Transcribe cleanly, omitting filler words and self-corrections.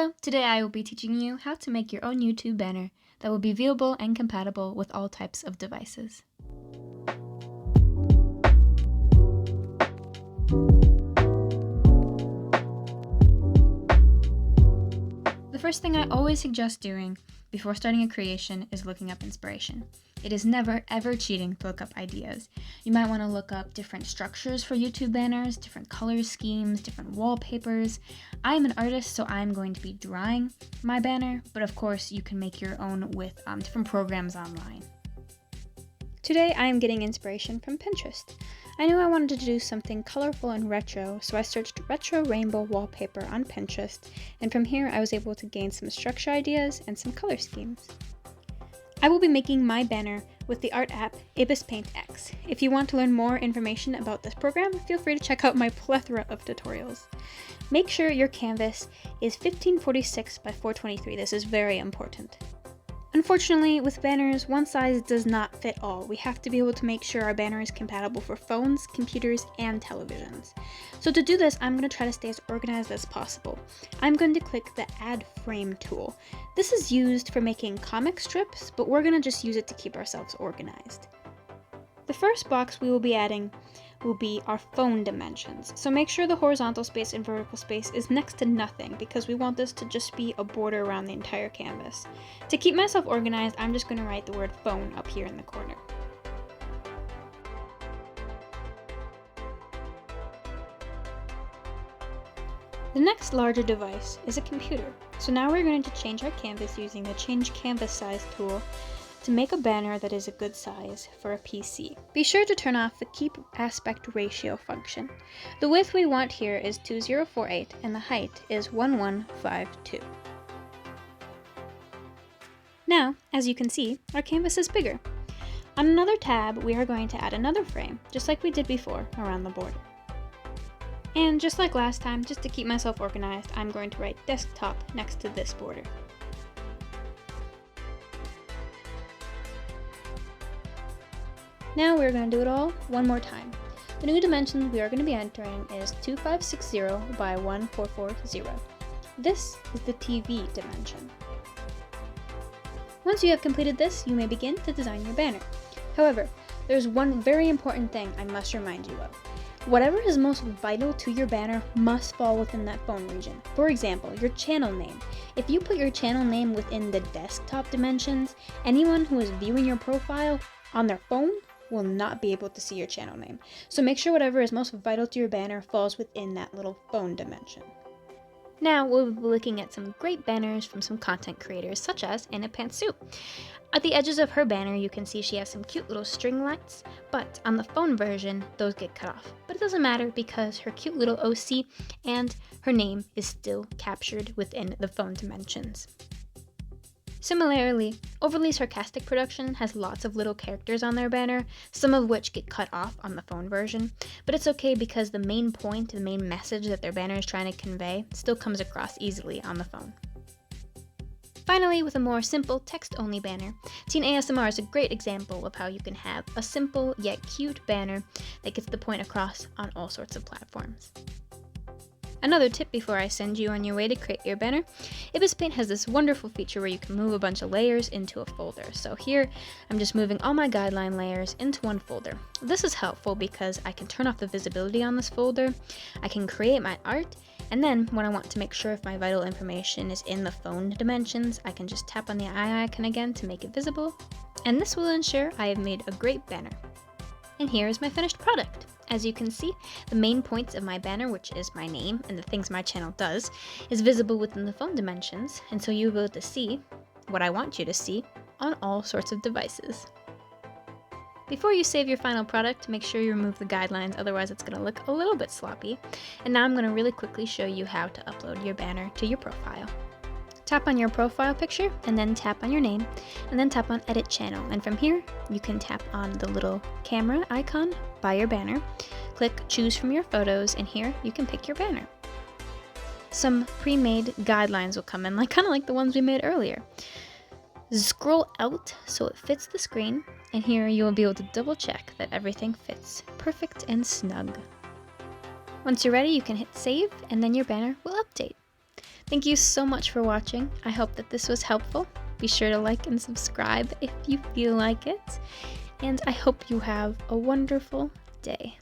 Hello, today I will be teaching you how to make your own YouTube banner that will be viewable and compatible with all types of devices. The first thing I always suggest doing before starting a creation is looking up inspiration. It is never ever cheating to look up ideas. You might want to look up different structures for YouTube banners, different color schemes, different wallpapers. I'm an artist, so I'm going to be drawing my banner, but of course you can make your own with different programs online. Today I am getting inspiration from Pinterest. I knew I wanted to do something colorful and retro, so I searched retro rainbow wallpaper on Pinterest, and from here I was able to gain some structure ideas and some color schemes. I will be making my banner with the art app Ibis Paint X. If you want to learn more information about this program, feel free to check out my plethora of tutorials. Make sure your canvas is 1546 by 423. This is very important. Unfortunately, with banners, one size does not fit all. We have to be able to make sure our banner is compatible for phones, computers, and televisions. So to do this, I'm going to try to stay as organized as possible. I'm going to click the Add Frame tool. This is used for making comic strips, but we're going to just use it to keep ourselves organized. The first box we will be adding will be our phone dimensions. So make sure the horizontal space and vertical space is next to nothing because we want this to just be a border around the entire canvas. To keep myself organized, I'm just going to write the word phone up here in the corner. The next larger device is a computer. So now we're going to change our canvas using the Change Canvas Size tool to make a banner that is a good size for a PC. Be sure to turn off the Keep Aspect Ratio function. The width we want here is 2048 and the height is 1152. Now, as you can see, our canvas is bigger. On another tab, we are going to add another frame, just like we did before, around the border. And just like last time, just to keep myself organized, I'm going to write desktop next to this border. Now we're going to do it all one more time. The new dimension we are going to be entering is 2560 by 1440. This is the TV dimension. Once you have completed this, you may begin to design your banner. However, there's one very important thing I must remind you of. Whatever is most vital to your banner must fall within that phone region. For example, your channel name. If you put your channel name within the desktop dimensions, anyone who is viewing your profile on their phone will not be able to see your channel name. So make sure whatever is most vital to your banner falls within that little phone dimension. Now we'll be looking at some great banners from some content creators such as Anna Pantsuit. At the edges of her banner you can see she has some cute little string lights, but on the phone version those get cut off. But it doesn't matter because her cute little OC and her name is still captured within the phone dimensions. Similarly, Overly Sarcastic Production has lots of little characters on their banner, some of which get cut off on the phone version, but it's okay because the main point, the main message that their banner is trying to convey still comes across easily on the phone. Finally, with a more simple text-only banner, Teen ASMR is a great example of how you can have a simple yet cute banner that gets the point across on all sorts of platforms. Another tip before I send you on your way to create your banner, Ibis Paint has this wonderful feature where you can move a bunch of layers into a folder. So here, I'm just moving all my guideline layers into one folder. This is helpful because I can turn off the visibility on this folder, I can create my art, and then when I want to make sure if my vital information is in the phone dimensions, I can just tap on the eye icon again to make it visible, and this will ensure I have made a great banner. And here is my finished product. As you can see, the main points of my banner, which is my name and the things my channel does, is visible within the phone dimensions, and so you'll be able to see what I want you to see on all sorts of devices. Before you save your final product, make sure you remove the guidelines, otherwise it's going to look a little bit sloppy. And now I'm going to really quickly show you how to upload your banner to your profile. Tap on your profile picture, and then tap on your name, and then tap on Edit Channel. And from here, you can tap on the little camera icon by your banner, click Choose from your photos, and here you can pick your banner. Some pre-made guidelines will come in, kind of like the ones we made earlier. Scroll out so it fits the screen, and here you will be able to double check that everything fits perfect and snug. Once you're ready, you can hit Save, and then your banner will update. Thank you so much for watching. I hope that this was helpful. Be sure to like and subscribe if you feel like it. And I hope you have a wonderful day.